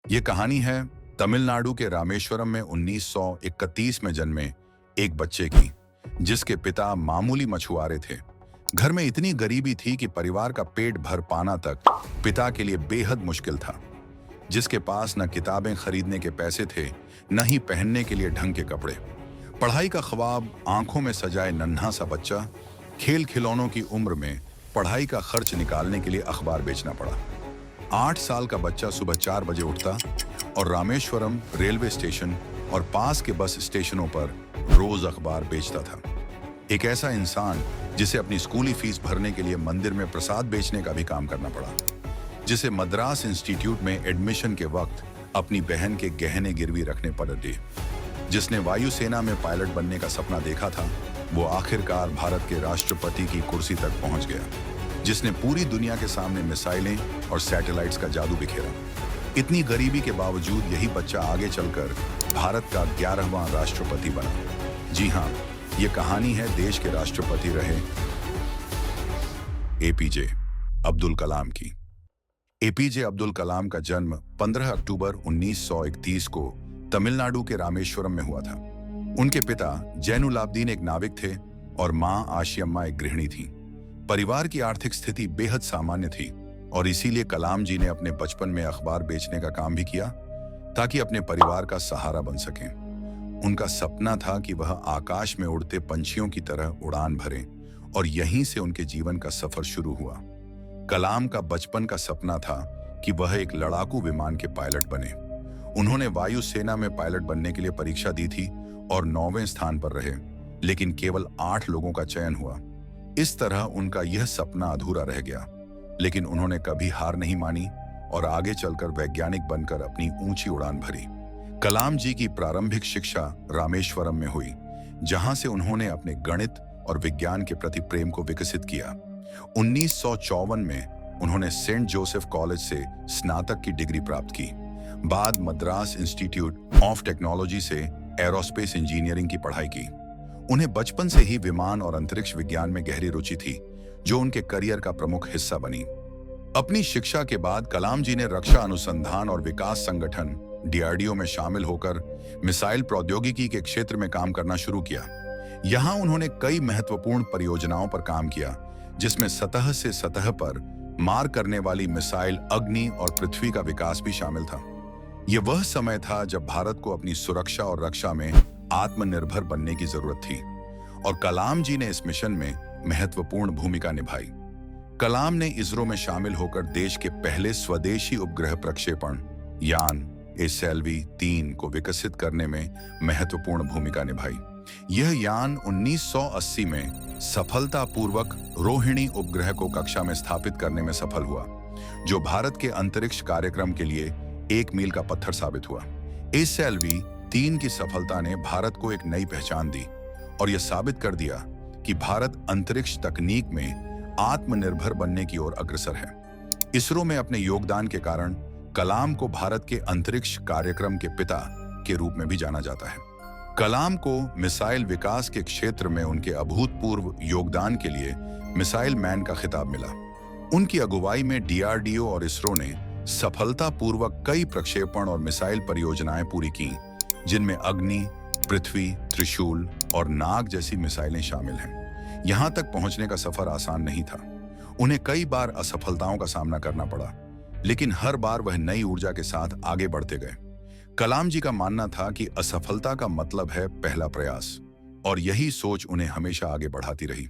ये कहानी है तमिलनाडु के रामेश्वरम में 1931 में जन्मे एक बच्चे की, जिसके पिता मामूली मछुआरे थे। घर में इतनी गरीबी थी कि परिवार का पेट भर पाना तक पिता के लिए बेहद मुश्किल था। जिसके पास न किताबें खरीदने के पैसे थे, न ही पहनने के लिए ढंग के कपड़े। पढ़ाई का ख्वाब आंखों में सजाए नन्हा सा बच्चा खेल खिलौनों की उम्र में पढ़ाई का खर्च निकालने के लिए अखबार बेचना पड़ा। 8 साल का बच्चा सुबह 4 बजे उठता और रामेश्वरम रेलवे स्टेशन और पास के बस स्टेशनों पर रोज अखबार बेचता था। एक ऐसा इंसान जिसे अपनी स्कूली फीस भरने के लिए मंदिर में प्रसाद बेचने का भी काम करना पड़ा, जिसे मद्रास इंस्टीट्यूट में एडमिशन के वक्त अपनी बहन के गहने गिरवी रखने पड़े, जिसने वायुसेना में पायलट बनने का सपना देखा था, वो आखिरकार भारत के राष्ट्रपति की कुर्सी तक पहुंच गया, जिसने पूरी दुनिया के सामने मिसाइलें और सैटेलाइट्स का जादू बिखेरा। इतनी गरीबी के बावजूद यही बच्चा आगे चलकर भारत का 11वां राष्ट्रपति बना। जी हाँ, ये कहानी है देश के राष्ट्रपति रहे एपीजे अब्दुल कलाम की। एपीजे अब्दुल कलाम का जन्म 15 अक्टूबर 1931 को तमिलनाडु के रामेश्वरम में हुआ था। उनके पिता जैनुलाब्दीन एक नाविक थे और मां आशियम्मा एक गृहिणी थी। परिवार की आर्थिक स्थिति बेहद सामान्य थी और इसीलिए कलाम जी ने अपने बचपन में अखबार बेचने का काम भी किया ताकि अपने परिवार का सहारा बन सकें। उनका सपना था कि वह आकाश में उड़ते पंछियों की तरह उड़ान भरें और यहीं से उनके जीवन का सफर शुरू हुआ। कलाम का बचपन का सपना था कि वह एक लड़ाकू विमान के पायलट बने। उन्होंने वायुसेना में पायलट बनने के लिए परीक्षा दी थी और 9वें स्थान पर रहे, लेकिन केवल 8 लोगों का चयन हुआ। इस तरह उनका यह सपना अधूरा रह गया, लेकिन उन्होंने कभी हार नहीं मानी और आगे चलकर वैज्ञानिक बनकर अपनी ऊंची उड़ान भरी। कलाम जी की प्रारंभिक शिक्षा रामेश्वरम में हुई, जहां से उन्होंने अपने गणित और विज्ञान के प्रति प्रेम को विकसित किया। 1954 में उन्होंने सेंट जोसेफ कॉलेज से स्नातक की डिग्री प्राप्त की। बाद मद्रास इंस्टीट्यूट ऑफ टेक्नोलॉजी से एरोस्पेस इंजीनियरिंग की पढ़ाई की। उन्हें बचपन से ही विमान और अंतरिक्ष विज्ञान में गहरी रुचि थी, जो उनके करियर का प्रमुख हिस्सा बनी। अपनी शिक्षा के बाद कलाम जी ने रक्षा अनुसंधान और विकास संगठन डीआरडीओ में शामिल होकर मिसाइल प्रौद्योगिकी के क्षेत्र में काम करना शुरू किया। यहां उन्होंने कई महत्वपूर्ण परियोजनाओं पर काम किया, जिसमें सतह से सतह पर मार करने वाली मिसाइल अग्नि और पृथ्वी का विकास भी शामिल था। यह वह समय था जब भारत को अपनी सुरक्षा और रक्षा में आत्मनिर्भर बनने की जरूरत थी और कलाम जी ने इस मिशन में महत्वपूर्ण भूमिका निभाई। कलाम ने इसरो में शामिल होकर देश के पहले स्वदेशी उपग्रह प्रक्षेपण यान SLV-3 को विकसित करने में महत्वपूर्ण भूमिका निभाई। यह यान 1980 में सफलतापूर्वक रोहिणी उपग्रह को कक्षा में स्थापित करने में सफल हुआ, जो भारत के अंतरिक्ष कार्यक्रम के लिए एक मील का पत्थर साबित हुआ। SLV-3 की सफलता ने भारत को एक नई पहचान दी और यह साबित कर दिया कि भारत अंतरिक्ष तकनीक में आत्मनिर्भर बनने की ओर अग्रसर है। इसरो में अपने योगदान के कारण कलाम को भारत के अंतरिक्ष कार्यक्रम के पिता के रूप में भी जाना जाता है। कलाम को मिसाइल विकास के क्षेत्र में उनके अभूतपूर्व योगदान के लिए मिसाइल मैन का खिताब मिला। उनकी अगुवाई में डीआरडीओ और इसरो ने सफलतापूर्वक कई प्रक्षेपण और मिसाइल परियोजनाएं पूरी की, जिनमें अग्नि, पृथ्वी, त्रिशूल और नाग जैसी मिसाइलें शामिल हैं। यहां तक पहुंचने का सफर आसान नहीं था। उन्हें कई बार असफलताओं का सामना करना पड़ा, लेकिन हर बार वह नई ऊर्जा के साथ आगे बढ़ते गए। कलाम जी का मानना था कि असफलता का मतलब है पहला प्रयास, और यही सोच उन्हें हमेशा आगे बढ़ाती रही।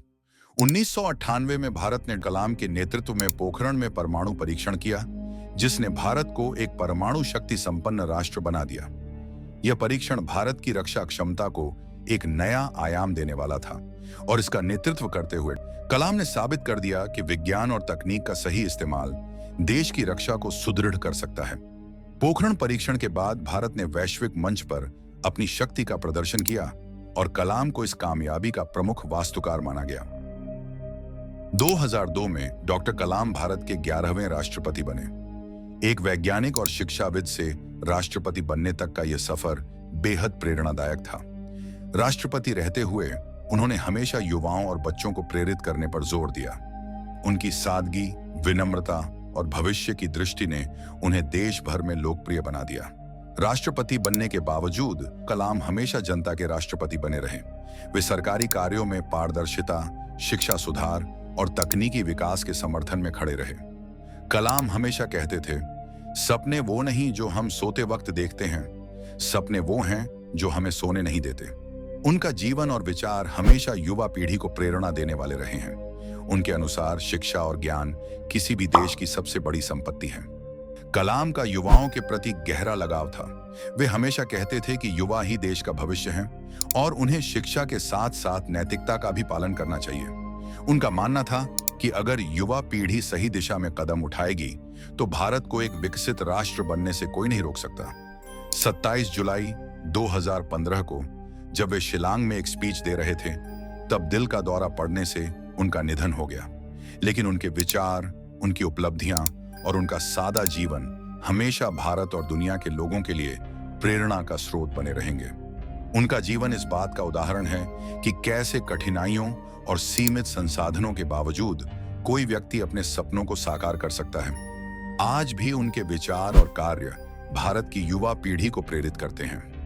1998 में भारत ने कलाम के नेतृत्व में पोखरण में परमाणु परीक्षण किया, जिसने भारत को एक परमाणु शक्ति संपन्न राष्ट्र बना दिया। यह परीक्षण भारत की रक्षा क्षमता को एक नया आयाम देने वाला था और इसका नेतृत्व करते हुए कलाम ने साबित कर दिया कि विज्ञान और तकनीक का सही इस्तेमाल देश की रक्षा को सुदृढ़ कर सकता है। पोखरण परीक्षण के बाद भारत ने वैश्विक मंच पर अपनी शक्ति का प्रदर्शन किया और कलाम को इस कामयाबी का प्रमुख वास्तुकार माना गया। 2002 में डॉक्टर कलाम भारत के 11वें राष्ट्रपति बने। एक वैज्ञानिक और शिक्षाविद से राष्ट्रपति बनने तक का यह सफर बेहद प्रेरणादायक था। राष्ट्रपति रहते हुए उन्होंने हमेशा युवाओं और बच्चों को प्रेरित करने पर जोर दिया। उनकी सादगी, विनम्रता और भविष्य की दृष्टि ने उन्हें देश भर में लोकप्रिय बना दिया। राष्ट्रपति बनने के बावजूद कलाम हमेशा जनता के राष्ट्रपति बने रहे। वे सरकारी कार्यों में पारदर्शिता, शिक्षा सुधार और तकनीकी विकास के समर्थन में खड़े रहे। कलाम हमेशा कहते थे, सपने वो नहीं जो हम सोते वक्त देखते हैं, सपने वो हैं जो हमें सोने नहीं देते। उनका जीवन और विचार हमेशा युवा पीढ़ी को प्रेरणा देने वाले रहे हैं। उनके अनुसार शिक्षा और ज्ञान किसी भी देश की सबसे बड़ी संपत्ति है। कलाम का युवाओं के प्रति गहरा लगाव था। वे हमेशा कहते थे कि युवा ही देश का भविष्य हैं और उन्हें शिक्षा के साथ साथ नैतिकता का भी पालन करना चाहिए। उनका मानना था कि अगर युवा पीढ़ी सही दिशा में कदम उठाएगी तो भारत को एक विकसित राष्ट्र बनने से कोई नहीं रोक सकता। 27 जुलाई 2015 को जब वे शिलांग में एक स्पीच दे रहे थे, तब दिल का दौरा पड़ने से उनका निधन हो गया। लेकिन उनके विचार, उनकी उपलब्धियां और उनका सादा जीवन हमेशा भारत और दुनिया के लोगों के लिए प्रेरणा का स्रोत बने रहेंगे। उनका जीवन इस बात का उदाहरण है कि कैसे कठिनाइयों और सीमित संसाधनों के बावजूद कोई व्यक्ति अपने सपनों को साकार कर सकता है। आज भी उनके विचार और कार्य भारत की युवा पीढ़ी को प्रेरित करते हैं।